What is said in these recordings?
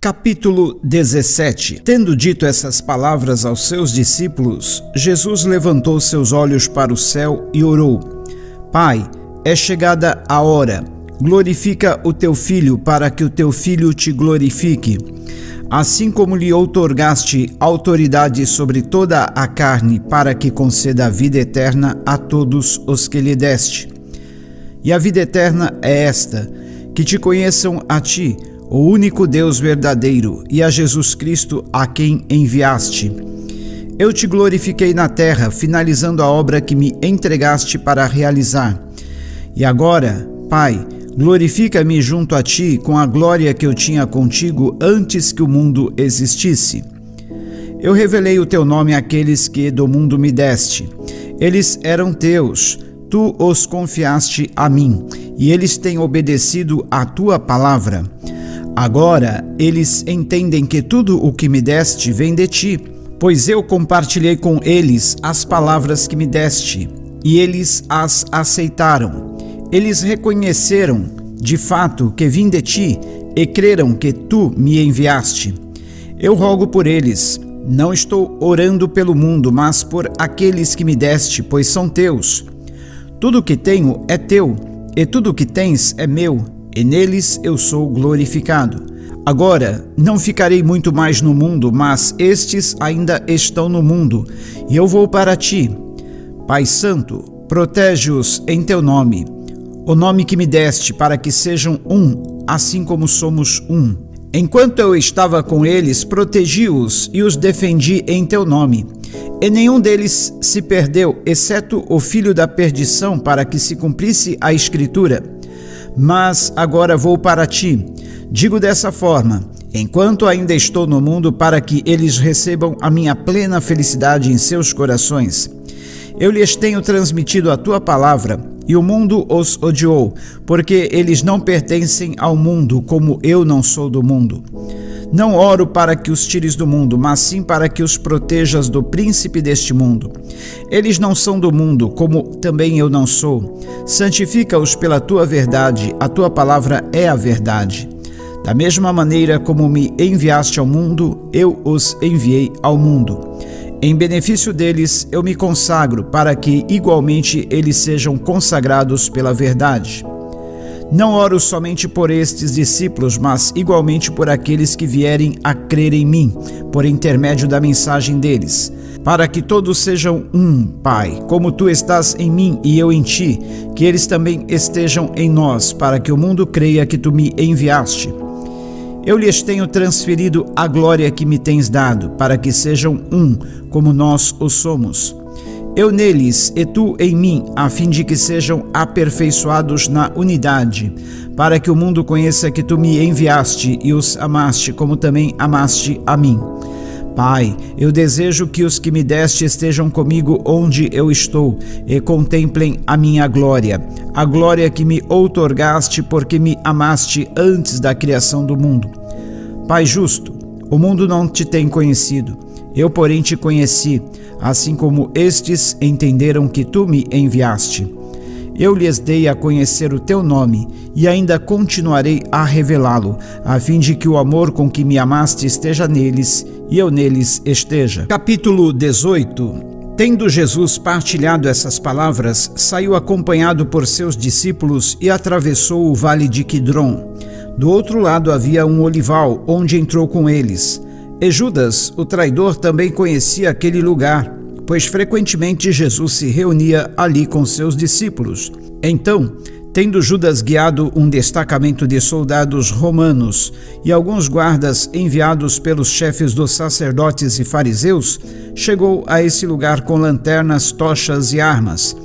Capítulo 17. Tendo dito essas palavras aos seus discípulos, Jesus levantou seus olhos para o céu e orou: Pai, é chegada a hora. Glorifica o teu Filho, para que o teu Filho te glorifique. Assim como lhe outorgaste autoridade sobre toda a carne, para que conceda a vida eterna a todos os que lhe deste. E a vida eterna é esta: que te conheçam a ti, o único Deus verdadeiro, e a Jesus Cristo, a quem enviaste. Eu te glorifiquei na terra, finalizando a obra que me entregaste para realizar. E agora, Pai, glorifica-me junto a ti com a glória que eu tinha contigo antes que o mundo existisse. Eu revelei o teu nome àqueles que do mundo me deste. Eles eram teus, tu os confiaste a mim, e eles têm obedecido à tua palavra. Agora eles entendem que tudo o que me deste vem de ti, pois eu compartilhei com eles as palavras que me deste, e eles as aceitaram. Eles reconheceram, de fato, que vim de ti, e creram que tu me enviaste. Eu rogo por eles. Não estou orando pelo mundo, mas por aqueles que me deste, pois são teus. Tudo o que tenho é teu, e tudo o que tens é meu, e neles eu sou glorificado. Agora não ficarei muito mais no mundo, mas estes ainda estão no mundo, e eu vou para ti. Pai Santo, protege-os em teu nome, o nome que me deste, para que sejam um, assim como somos um. Enquanto eu estava com eles, protegi-os e os defendi em teu nome. E nenhum deles se perdeu, exceto o filho da perdição, para que se cumprisse a Escritura. Mas agora vou para ti. Digo dessa forma: enquanto ainda estou no mundo, para que eles recebam a minha plena felicidade em seus corações. Eu lhes tenho transmitido a tua palavra, e o mundo os odiou, porque eles não pertencem ao mundo, como eu não sou do mundo. Não oro para que os tires do mundo, mas sim para que os protejas do príncipe deste mundo. Eles não são do mundo, como também eu não sou. Santifica-os pela tua verdade, a tua palavra é a verdade. Da mesma maneira como me enviaste ao mundo, eu os enviei ao mundo. Em benefício deles, eu me consagro, para que igualmente eles sejam consagrados pela verdade. Não oro somente por estes discípulos, mas igualmente por aqueles que vierem a crer em mim, por intermédio da mensagem deles, para que todos sejam um, Pai, como tu estás em mim e eu em ti, que eles também estejam em nós, para que o mundo creia que tu me enviaste. Eu lhes tenho transferido a glória que me tens dado, para que sejam um, como nós o somos. Eu neles e tu em mim, a fim de que sejam aperfeiçoados na unidade, para que o mundo conheça que tu me enviaste e os amaste, como também amaste a mim. Pai, eu desejo que os que me deste estejam comigo onde eu estou e contemplem a minha glória, a glória que me outorgaste porque me amaste antes da criação do mundo. Pai justo, o mundo não te tem conhecido, eu porém te conheci, assim como estes entenderam que tu me enviaste. Eu lhes dei a conhecer o teu nome e ainda continuarei a revelá-lo, a fim de que o amor com que me amaste esteja neles e eu neles esteja. Capítulo 18. Tendo Jesus partilhado essas palavras, saiu acompanhado por seus discípulos e atravessou o vale de Quidrom. Do outro lado havia um olival, onde entrou com eles. E Judas, o traidor, também conhecia aquele lugar, pois frequentemente Jesus se reunia ali com seus discípulos. Então, tendo Judas guiado um destacamento de soldados romanos e alguns guardas enviados pelos chefes dos sacerdotes e fariseus, chegou a esse lugar com lanternas, tochas e armas.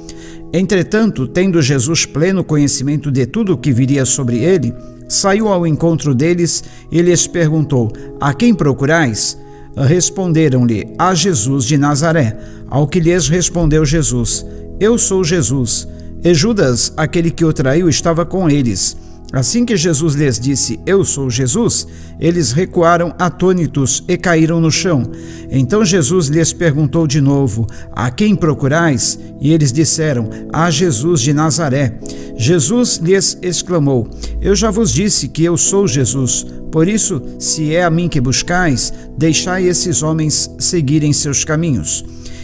Entretanto, tendo Jesus pleno conhecimento de tudo o que viria sobre ele, saiu ao encontro deles e lhes perguntou: a quem procurais? Responderam-lhe: a Jesus de Nazaré. Ao que lhes respondeu Jesus: eu sou Jesus. E Judas, aquele que o traiu, estava com eles. Assim que Jesus lhes disse: Eu sou Jesus, eles recuaram atônitos e caíram no chão. Então Jesus lhes perguntou de novo: A quem procurais? E eles disseram: A Jesus de Nazaré. Jesus lhes exclamou: Eu já vos disse que eu sou Jesus. Por isso, se é a mim que buscais, deixai esses homens seguirem seus caminhos.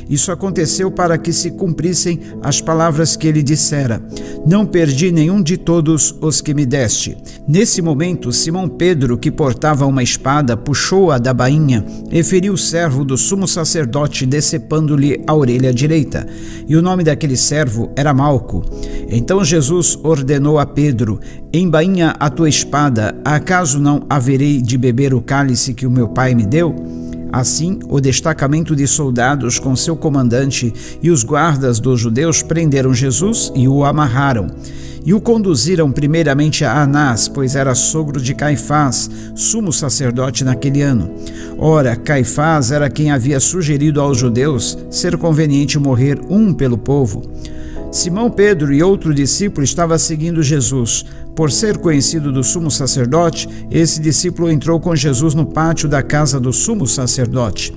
Isso aconteceu para que se cumprissem as palavras que ele dissera: Não perdi nenhum de todos os que me deste. Nesse momento, Simão Pedro, que portava uma espada, puxou-a da bainha e feriu o servo do sumo sacerdote, decepando-lhe a orelha direita. E o nome daquele servo era Malco. Então Jesus ordenou a Pedro: Embainha a tua espada, acaso não haverei de beber o cálice que o meu pai me deu? Assim, o destacamento de soldados com seu comandante e os guardas dos judeus prenderam Jesus e o amarraram. E o conduziram primeiramente a Anás, pois era sogro de Caifás, sumo sacerdote naquele ano. Ora, Caifás era quem havia sugerido aos judeus ser conveniente morrer um pelo povo. Simão Pedro e outro discípulo estavam seguindo Jesus. Por ser conhecido do sumo sacerdote, esse discípulo entrou com Jesus no pátio da casa do sumo sacerdote.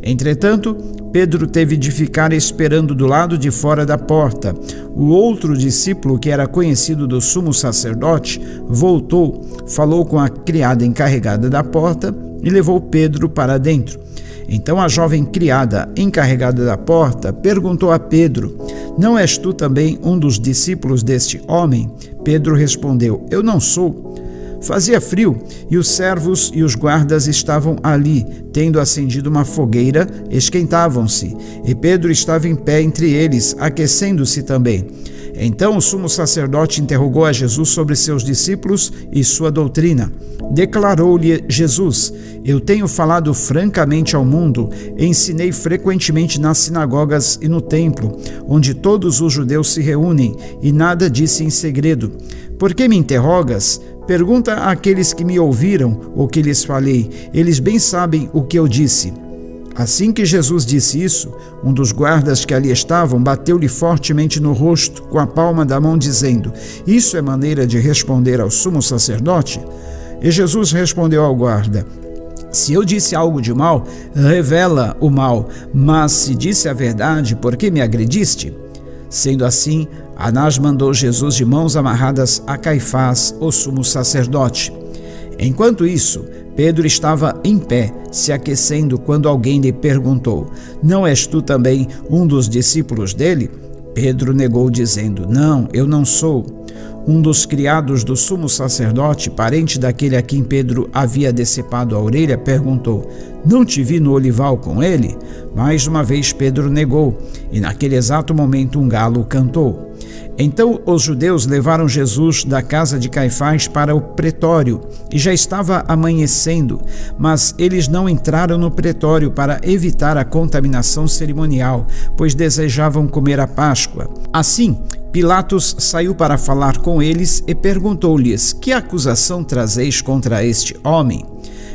Entretanto, Pedro teve de ficar esperando do lado de fora da porta. O outro discípulo, que era conhecido do sumo sacerdote, voltou, falou com a criada encarregada da porta e levou Pedro para dentro. Então a jovem criada encarregada da porta perguntou a Pedro: Não és tu também um dos discípulos deste homem? Pedro respondeu: Eu não sou. Fazia frio e os servos e os guardas estavam ali, tendo acendido uma fogueira, esquentavam-se, e Pedro estava em pé entre eles, aquecendo-se também. Então o sumo sacerdote interrogou a Jesus sobre seus discípulos e sua doutrina. Declarou-lhe Jesus: Eu tenho falado francamente ao mundo, ensinei frequentemente nas sinagogas e no templo, onde todos os judeus se reúnem, e nada disse em segredo. Por que me interrogas? Pergunta àqueles que me ouviram o que lhes falei. Eles bem sabem o que eu disse. Assim que Jesus disse isso, um dos guardas que ali estavam bateu-lhe fortemente no rosto com a palma da mão, dizendo: Isso é maneira de responder ao sumo sacerdote? E Jesus respondeu ao guarda: Se eu disse algo de mal, revela o mal, mas se disse a verdade, por que me agrediste? Sendo assim, Anás mandou Jesus de mãos amarradas a Caifás, o sumo sacerdote. Enquanto isso, Pedro estava em pé, se aquecendo, quando alguém lhe perguntou: Não és tu também um dos discípulos dele? Pedro negou, dizendo: Não, eu não sou. Um dos criados do sumo sacerdote, parente daquele a quem Pedro havia decepado a orelha, perguntou: Não te vi no olival com ele? Mais uma vez Pedro negou, e naquele exato momento um galo cantou. Então os judeus levaram Jesus da casa de Caifás para o pretório, e já estava amanhecendo, mas eles não entraram no pretório para evitar a contaminação cerimonial, pois desejavam comer a Páscoa. Assim, Pilatos saiu para falar com eles e perguntou-lhes: Que acusação trazeis contra este homem?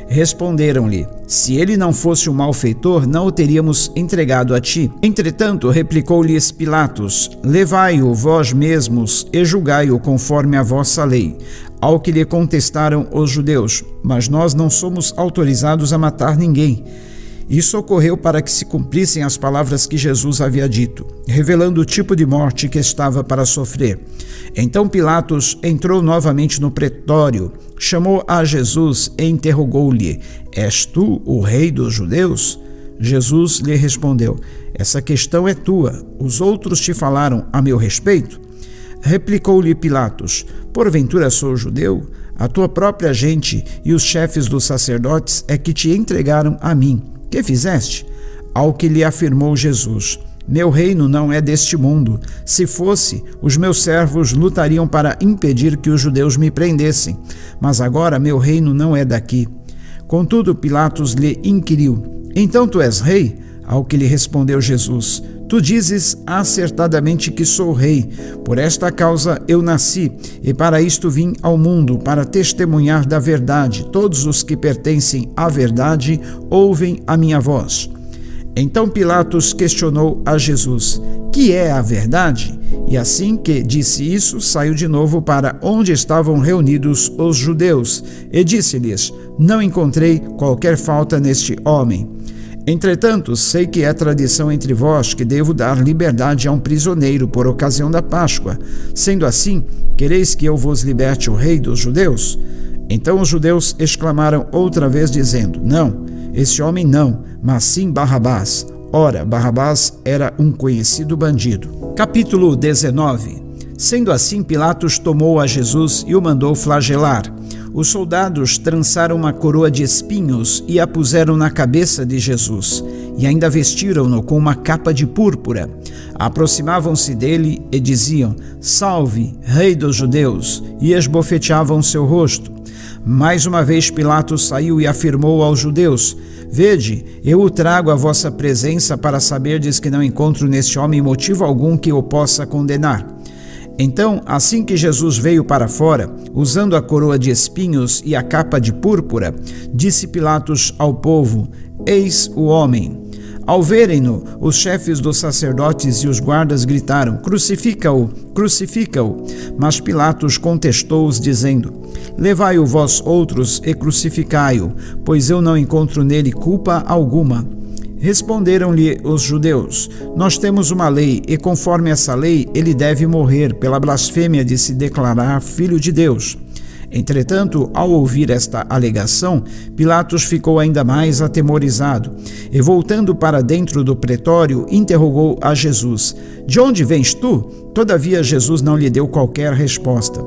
Responderam-lhe: Se ele não fosse um malfeitor, não o teríamos entregado a ti. Entretanto, replicou-lhes Pilatos: Levai-o vós mesmos e julgai-o conforme a vossa lei. Ao que lhe contestaram os judeus: Mas nós não somos autorizados a matar ninguém. Isso ocorreu para que se cumprissem as palavras que Jesus havia dito, revelando o tipo de morte que estava para sofrer. Então Pilatos entrou novamente no pretório, chamou a Jesus e interrogou-lhe: És tu o rei dos judeus? Jesus lhe respondeu: Essa questão é tua. Os outros te falaram a meu respeito? Replicou-lhe Pilatos: Porventura sou judeu? A tua própria gente e os chefes dos sacerdotes é que te entregaram a mim. Que fizeste? Ao que lhe afirmou Jesus: Meu reino não é deste mundo. Se fosse, os meus servos lutariam para impedir que os judeus me prendessem. Mas agora meu reino não é daqui. Contudo, Pilatos lhe inquiriu: Então tu és rei? Ao que lhe respondeu Jesus: Tu dizes acertadamente que sou rei. Por esta causa eu nasci, e para isto vim ao mundo, para testemunhar da verdade. Todos os que pertencem à verdade ouvem a minha voz. Então Pilatos questionou a Jesus: que é a verdade? E assim que disse isso, saiu de novo para onde estavam reunidos os judeus e disse-lhes: não encontrei qualquer falta neste homem. Entretanto, sei que é tradição entre vós que devo dar liberdade a um prisioneiro por ocasião da Páscoa. Sendo assim, quereis que eu vos liberte o rei dos judeus? Então os judeus exclamaram outra vez, dizendo: não, esse homem não, mas sim Barrabás. Ora, Barrabás era um conhecido bandido. Capítulo 19. Sendo assim, Pilatos tomou a Jesus e o mandou flagelar. Os soldados trançaram uma coroa de espinhos e a puseram na cabeça de Jesus, e ainda vestiram-no com uma capa de púrpura. Aproximavam-se dele e diziam: salve, rei dos judeus, e esbofeteavam seu rosto. Mais uma vez Pilatos saiu e afirmou aos judeus: vede, eu o trago à vossa presença para saberdes que não encontro neste homem motivo algum que o possa condenar. Então, assim que Jesus veio para fora, usando a coroa de espinhos e a capa de púrpura, disse Pilatos ao povo: eis o homem. Ao verem-no, os chefes dos sacerdotes e os guardas gritaram: crucifica-o, crucifica-o. Mas Pilatos contestou-os, dizendo: levai-o vós outros e crucificai-o, pois eu não encontro nele culpa alguma. Responderam-lhe os judeus: nós temos uma lei, e conforme essa lei ele deve morrer pela blasfêmia de se declarar filho de Deus. Entretanto, ao ouvir esta alegação, Pilatos ficou ainda mais atemorizado e, voltando para dentro do pretório, interrogou a Jesus: de onde vens tu? Todavia Jesus não lhe deu qualquer resposta.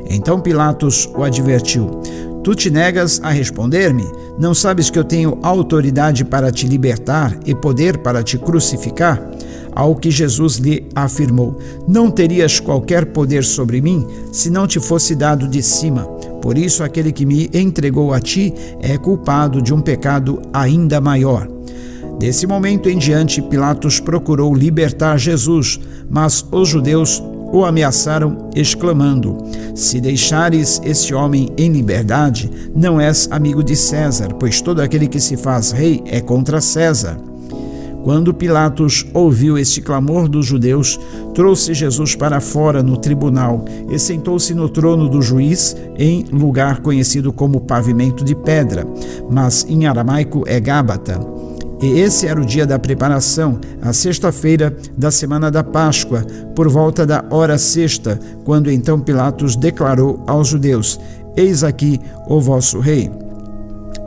Então Pilatos o advertiu: tu te negas a responder-me? Não sabes que eu tenho autoridade para te libertar e poder para te crucificar? Ao que Jesus lhe afirmou: não terias qualquer poder sobre mim se não te fosse dado de cima. Por isso aquele que me entregou a ti é culpado de um pecado ainda maior. Desse momento em diante, Pilatos procurou libertar Jesus, mas os judeus o ameaçaram, exclamando: se deixares esse homem em liberdade, não és amigo de César, pois todo aquele que se faz rei é contra César. Quando Pilatos ouviu este clamor dos judeus, trouxe Jesus para fora no tribunal e sentou-se no trono do juiz em lugar conhecido como pavimento de pedra, mas em aramaico é Gábata. E esse era o dia da preparação, a sexta-feira da semana da Páscoa, por volta da hora sexta, quando então Pilatos declarou aos judeus: eis aqui o vosso rei.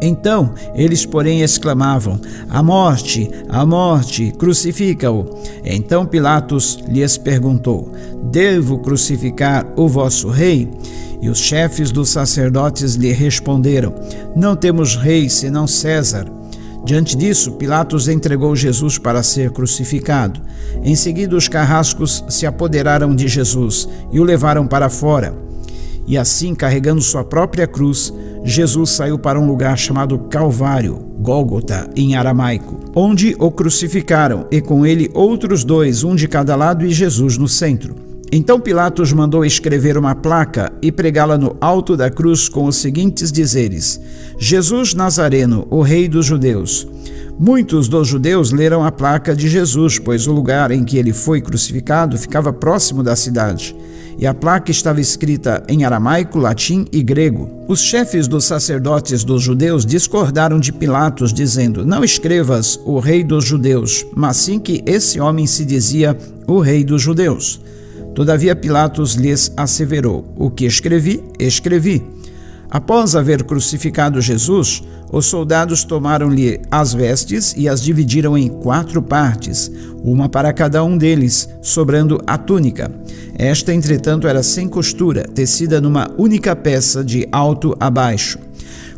Então eles, porém, exclamavam: a morte, crucifica-o. Então Pilatos lhes perguntou: devo crucificar o vosso rei? E os chefes dos sacerdotes lhe responderam: não temos rei senão César. Diante disso, Pilatos entregou Jesus para ser crucificado. Em seguida, os carrascos se apoderaram de Jesus e o levaram para fora. E assim, carregando sua própria cruz, Jesus saiu para um lugar chamado Calvário, Gólgota, em aramaico, onde o crucificaram, e com ele outros dois, um de cada lado e Jesus no centro. Então Pilatos mandou escrever uma placa e pregá-la no alto da cruz com os seguintes dizeres: Jesus Nazareno, o rei dos judeus. Muitos dos judeus leram a placa de Jesus, pois o lugar em que ele foi crucificado ficava próximo da cidade. E a placa estava escrita em aramaico, latim e grego. Os chefes dos sacerdotes dos judeus discordaram de Pilatos, dizendo: não escrevas o rei dos judeus, mas sim que esse homem se dizia o rei dos judeus. Todavia Pilatos lhes asseverou: o que escrevi, escrevi. Após haver crucificado Jesus, os soldados tomaram-lhe as vestes e as dividiram em 4 partes, uma para cada um deles, sobrando a túnica. Esta, entretanto, era sem costura, tecida numa única peça de alto a baixo.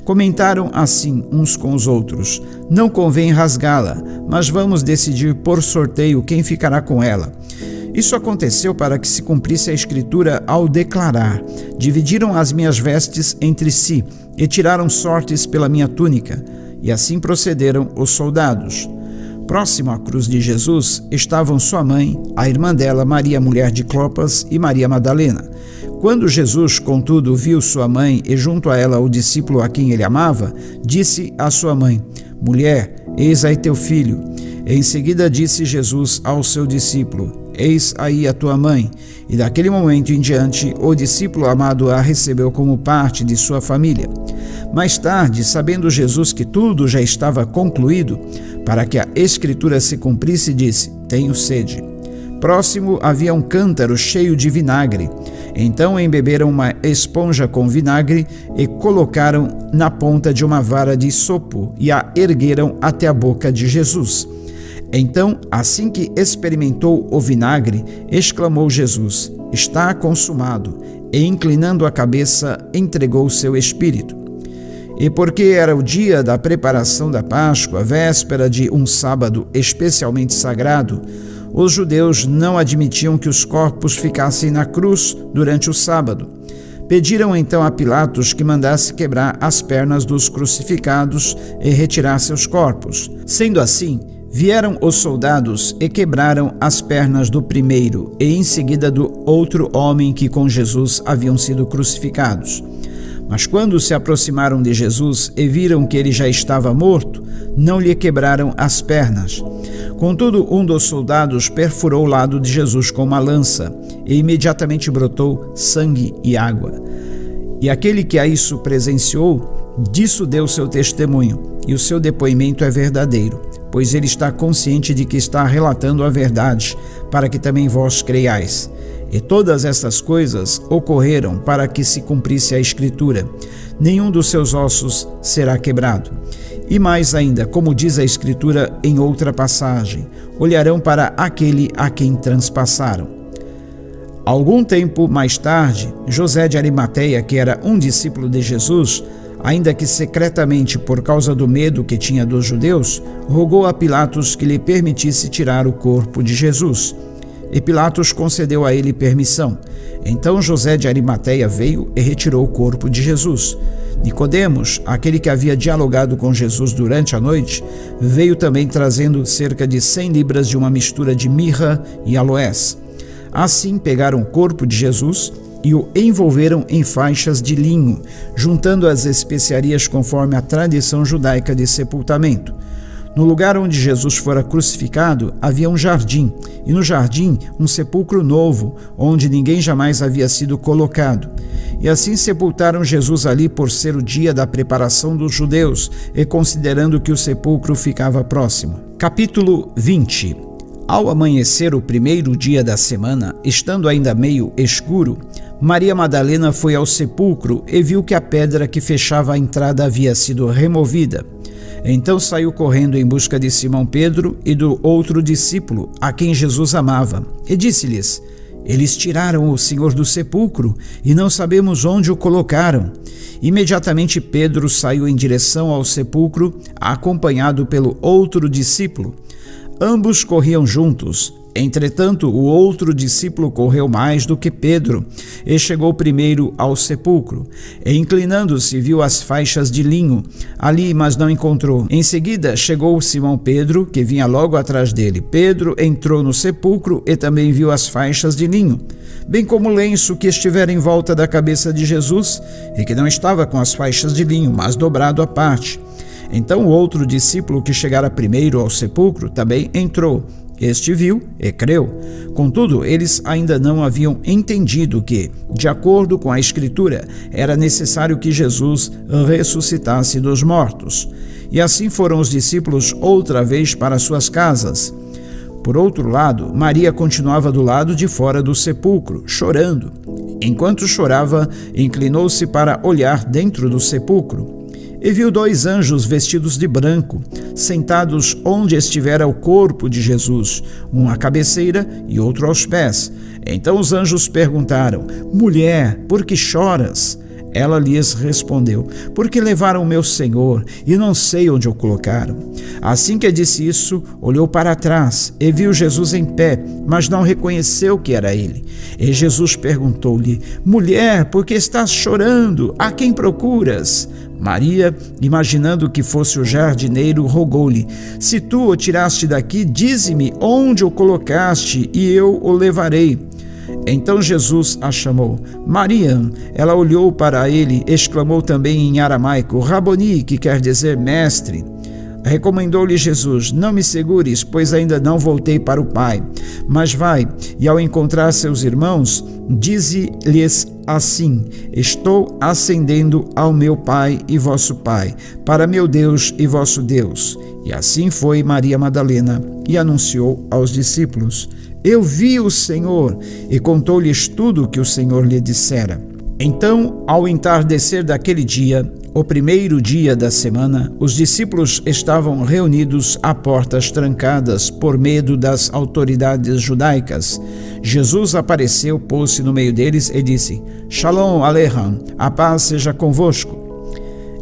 Comentaram assim uns com os outros: não convém rasgá-la, mas vamos decidir por sorteio quem ficará com ela. Isso aconteceu para que se cumprisse a escritura ao declarar: dividiram as minhas vestes entre si e tiraram sortes pela minha túnica. E assim procederam os soldados. Próximo à cruz de Jesus estavam sua mãe, a irmã dela, Maria, mulher de Clopas, e Maria Madalena. Quando Jesus, contudo, viu sua mãe e junto a ela o discípulo a quem ele amava, disse à sua mãe: mulher, eis aí teu filho. Em seguida disse Jesus ao seu discípulo: Eis aí a tua mãe. E daquele momento em diante, o discípulo amado a recebeu como parte de sua família. Mais tarde, sabendo Jesus que tudo já estava concluído, para que a Escritura se cumprisse, disse: Tenho sede. Próximo havia um cântaro cheio de vinagre. Então embeberam uma esponja com vinagre e colocaram na ponta de uma vara de sopo e a ergueram até a boca de Jesus. Então, assim que experimentou o vinagre, exclamou Jesus: Está consumado, e inclinando a cabeça, entregou seu espírito. E porque era o dia da preparação da Páscoa, véspera de um sábado especialmente sagrado, os judeus não admitiam que os corpos ficassem na cruz durante o sábado. Pediram então a Pilatos que mandasse quebrar as pernas dos crucificados e retirar seus corpos. Sendo assim, vieram os soldados e quebraram as pernas do primeiro e em seguida do outro homem que com Jesus haviam sido crucificados. Mas quando se aproximaram de Jesus e viram que ele já estava morto, não lhe quebraram as pernas. Contudo, um dos soldados perfurou o lado de Jesus com uma lança, e imediatamente brotou sangue e água. E aquele que a isso presenciou, disso deu seu testemunho, e o seu depoimento é verdadeiro, pois ele está consciente de que está relatando a verdade, para que também vós creiais. E todas estas coisas ocorreram para que se cumprisse a Escritura: nenhum dos seus ossos será quebrado. E mais ainda, como diz a Escritura em outra passagem: olharão para aquele a quem transpassaram. Algum tempo mais tarde, José de Arimateia, que era um discípulo de Jesus, ainda que secretamente por causa do medo que tinha dos judeus, rogou a Pilatos que lhe permitisse tirar o corpo de Jesus. E Pilatos concedeu a ele permissão. Então José de Arimateia veio e retirou o corpo de Jesus. Nicodemos, aquele que havia dialogado com Jesus durante a noite, veio também trazendo cerca de 100 libras de uma mistura de mirra e aloés. Assim pegaram o corpo de Jesus e o envolveram em faixas de linho, juntando as especiarias conforme a tradição judaica de sepultamento. No lugar onde Jesus fora crucificado havia um jardim, e no jardim um sepulcro novo, onde ninguém jamais havia sido colocado. E assim sepultaram Jesus ali por ser o dia da preparação dos judeus, e considerando que o sepulcro ficava próximo. Capítulo 20. Ao amanhecer o primeiro dia da semana, estando ainda meio escuro, Maria Madalena foi ao sepulcro e viu que a pedra que fechava a entrada havia sido removida. Então saiu correndo em busca de Simão Pedro e do outro discípulo, a quem Jesus amava, e disse-lhes: Eles tiraram o Senhor do sepulcro e não sabemos onde o colocaram. Imediatamente Pedro saiu em direção ao sepulcro, acompanhado pelo outro discípulo. Ambos corriam juntos. Entretanto, o outro discípulo correu mais do que Pedro e chegou primeiro ao sepulcro. E inclinando-se, viu as faixas de linho ali, mas não encontrou. Em seguida, chegou Simão Pedro, que vinha logo atrás dele. Pedro entrou no sepulcro e também viu as faixas de linho, bem como o lenço que estivera em volta da cabeça de Jesus e que não estava com as faixas de linho, mas dobrado à parte. Então o outro discípulo que chegara primeiro ao sepulcro também entrou. Este viu e creu. Contudo, eles ainda não haviam entendido que, de acordo com a Escritura, era necessário que Jesus ressuscitasse dos mortos. E assim foram os discípulos outra vez para suas casas. Por outro lado, Maria continuava do lado de fora do sepulcro, chorando. Enquanto chorava, inclinou-se para olhar dentro do sepulcro. E viu 2 anjos vestidos de branco, sentados onde estivera o corpo de Jesus, um à cabeceira e outro aos pés. Então os anjos perguntaram: Mulher, por que choras? Ela lhes respondeu: Porque levaram meu Senhor e não sei onde o colocaram. Assim que disse isso, olhou para trás e viu Jesus em pé, mas não reconheceu que era ele. E Jesus perguntou-lhe: Mulher, por que estás chorando? A quem procuras? Maria, imaginando que fosse o jardineiro, rogou-lhe: Se tu o tiraste daqui, dize-me onde o colocaste e eu o levarei. Então Jesus a chamou: Maria. Ela olhou para ele, exclamou também em aramaico: Raboni, que quer dizer mestre. Recomendou-lhe Jesus: não me segures, pois ainda não voltei para o Pai. Mas vai, e ao encontrar seus irmãos, dize-lhes assim: estou ascendendo ao meu Pai e vosso Pai, para meu Deus e vosso Deus. E assim foi Maria Madalena e anunciou aos discípulos: eu vi o Senhor, e contou-lhes tudo o que o Senhor lhe dissera. Então, ao entardecer daquele dia, o primeiro dia da semana, os discípulos estavam reunidos a portas trancadas por medo das autoridades judaicas. Jesus apareceu, pôs-se no meio deles e disse: Shalom Aleichem, a paz seja convosco.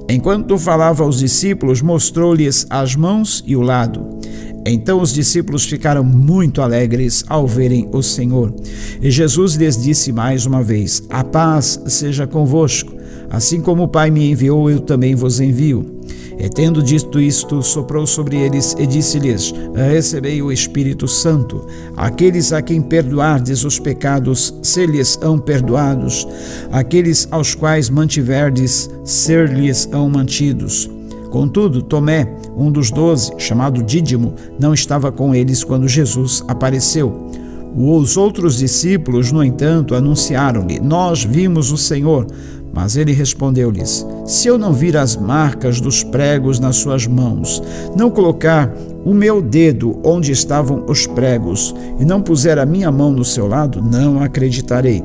Enquanto falava aos discípulos, mostrou-lhes as mãos e o lado. Então os discípulos ficaram muito alegres ao verem o Senhor. E Jesus lhes disse mais uma vez: a paz seja convosco. Assim como o Pai me enviou, eu também vos envio. E tendo dito isto, soprou sobre eles e disse-lhes: recebei o Espírito Santo. Aqueles a quem perdoardes os pecados, ser-lhes-ão perdoados. Aqueles aos quais mantiverdes, ser-lhes-ão mantidos. Contudo, Tomé, um dos 12, chamado Dídimo, não estava com eles quando Jesus apareceu. Os outros discípulos, no entanto, anunciaram-lhe: nós vimos o Senhor. Mas ele respondeu-lhes: se eu não vir as marcas dos pregos nas suas mãos, não colocar o meu dedo onde estavam os pregos, e não puser a minha mão no seu lado, não acreditarei.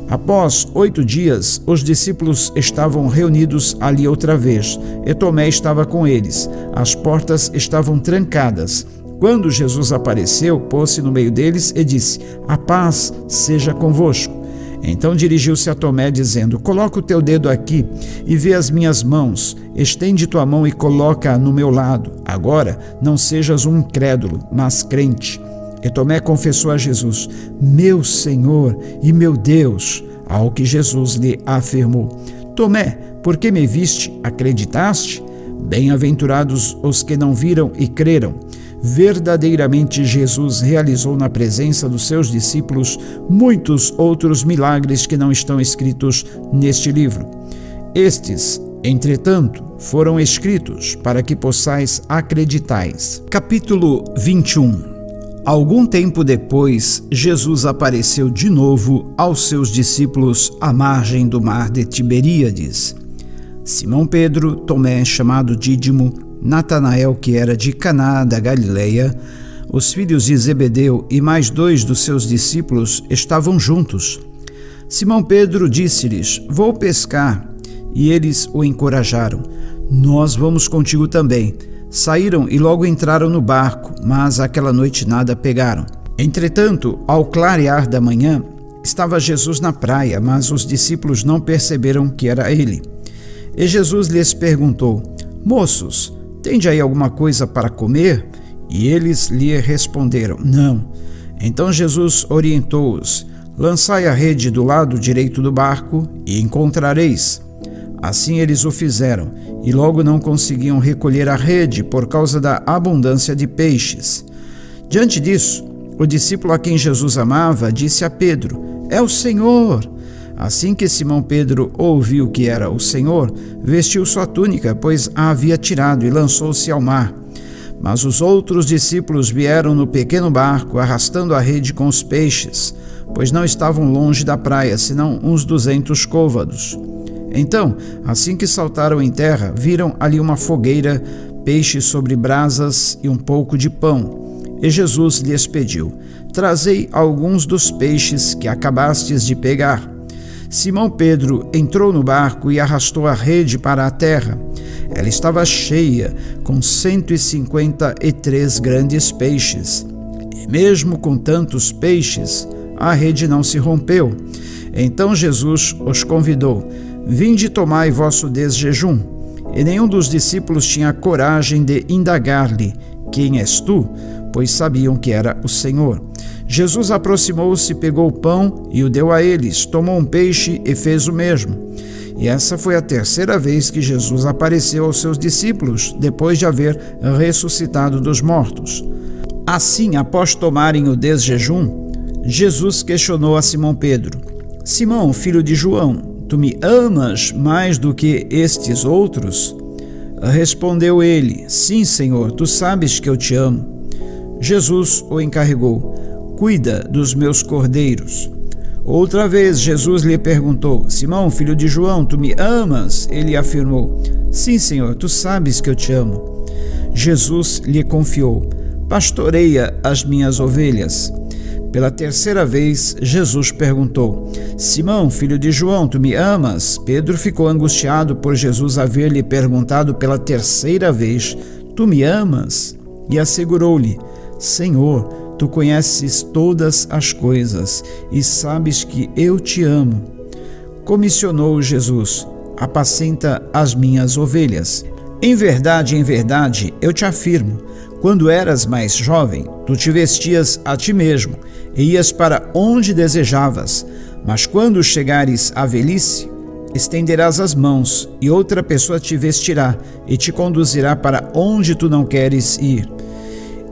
Após 8 dias, os discípulos estavam reunidos ali outra vez, e Tomé estava com eles. As portas estavam trancadas. Quando Jesus apareceu, pôs-se no meio deles e disse: a paz seja convosco. Então dirigiu-se a Tomé, dizendo: coloca o teu dedo aqui e vê as minhas mãos. Estende tua mão e coloca-a no meu lado. Agora não sejas um incrédulo, mas crente. E Tomé confessou a Jesus: meu Senhor e meu Deus. Ao que Jesus lhe afirmou: Tomé, porque me viste, acreditaste? Bem-aventurados os que não viram e creram. Verdadeiramente Jesus realizou na presença dos seus discípulos muitos outros milagres que não estão escritos neste livro. Estes, entretanto, foram escritos para que possais acreditais. Capítulo 21. Algum tempo depois, Jesus apareceu de novo aos seus discípulos à margem do mar de Tiberíades. Simão Pedro, Tomé, chamado Dídimo, Natanael, que era de Caná da Galileia, os filhos de Zebedeu e mais 2 dos seus discípulos estavam juntos. Simão Pedro disse-lhes: vou pescar. E eles o encorajaram: nós vamos contigo também. Saíram e logo entraram no barco, mas aquela noite nada pegaram. Entretanto, ao clarear da manhã, estava Jesus na praia, mas os discípulos não perceberam que era ele. E Jesus lhes perguntou: moços, tende aí alguma coisa para comer? E eles lhe responderam: não. Então Jesus orientou-os: lançai a rede do lado direito do barco e encontrareis. Assim eles o fizeram, e logo não conseguiam recolher a rede por causa da abundância de peixes. Diante disso, o discípulo a quem Jesus amava disse a Pedro: é o Senhor! Assim que Simão Pedro ouviu que era o Senhor, vestiu sua túnica, pois a havia tirado, e lançou-se ao mar. Mas os outros discípulos vieram no pequeno barco, arrastando a rede com os peixes, pois não estavam longe da praia, senão uns 200 côvados. Então, assim que saltaram em terra, viram ali uma fogueira, peixes sobre brasas e um pouco de pão. E Jesus lhes pediu: trazei alguns dos peixes que acabastes de pegar. Simão Pedro entrou no barco e arrastou a rede para a terra. Ela estava cheia, com 153 grandes peixes. E mesmo com tantos peixes, a rede não se rompeu. Então Jesus os convidou: vinde e tomai vosso desjejum. E nenhum dos discípulos tinha coragem de indagar-lhe: quem és tu? Pois sabiam que era o Senhor. Jesus aproximou-se, pegou o pão e o deu a eles, tomou um peixe e fez o mesmo. E essa foi a terceira vez que Jesus apareceu aos seus discípulos, depois de haver ressuscitado dos mortos. Assim, após tomarem o desjejum, Jesus questionou a Simão Pedro: Simão, filho de João, tu me amas mais do que estes outros? Respondeu ele: Sim, Senhor, tu sabes que eu te amo. Jesus o encarregou: Cuida dos meus cordeiros. Outra vez Jesus lhe perguntou: Simão, filho de João, tu me amas? Ele afirmou: Sim, Senhor, tu sabes que eu te amo. Jesus lhe confiou: Pastoreia as minhas ovelhas. Pela terceira vez, Jesus perguntou: Simão, filho de João, tu me amas? Pedro ficou angustiado por Jesus haver lhe perguntado pela terceira vez: Tu me amas? E assegurou-lhe: Senhor, tu conheces todas as coisas e sabes que eu te amo. Comissionou Jesus: Apacenta as minhas ovelhas. Em verdade, eu te afirmo, quando eras mais jovem, tu te vestias a ti mesmo e ias para onde desejavas, mas quando chegares à velhice, estenderás as mãos e outra pessoa te vestirá e te conduzirá para onde tu não queres ir.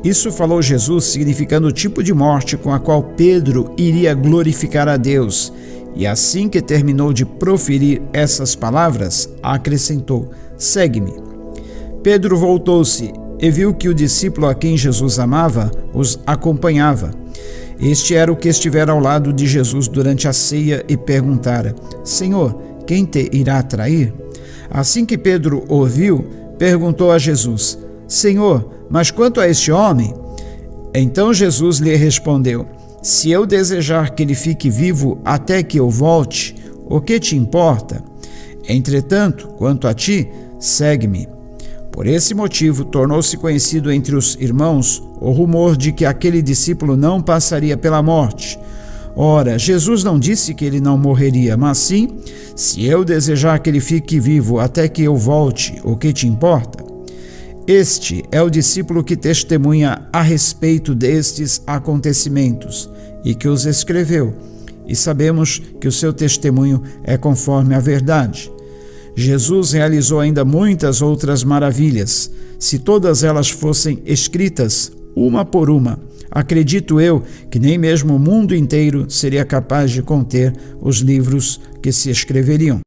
Isso falou Jesus, significando o tipo de morte com a qual Pedro iria glorificar a Deus. E assim que terminou de proferir essas palavras, acrescentou: Segue-me. Pedro voltou-se e viu que o discípulo a quem Jesus amava os acompanhava. Este era o que estivera ao lado de Jesus durante a ceia e perguntara: Senhor, quem te irá trair? Assim que Pedro ouviu, perguntou a Jesus: Senhor, mas quanto a este homem? Então Jesus lhe respondeu: Se eu desejar que ele fique vivo até que eu volte, o que te importa? Entretanto, quanto a ti, segue-me. Por esse motivo, tornou-se conhecido entre os irmãos o rumor de que aquele discípulo não passaria pela morte. Ora, Jesus não disse que ele não morreria, mas sim: se eu desejar que ele fique vivo até que eu volte, o que te importa? Este é o discípulo que testemunha a respeito destes acontecimentos e que os escreveu, e sabemos que o seu testemunho é conforme a verdade. Jesus realizou ainda muitas outras maravilhas. Se todas elas fossem escritas, uma por uma, acredito eu que nem mesmo o mundo inteiro seria capaz de conter os livros que se escreveriam.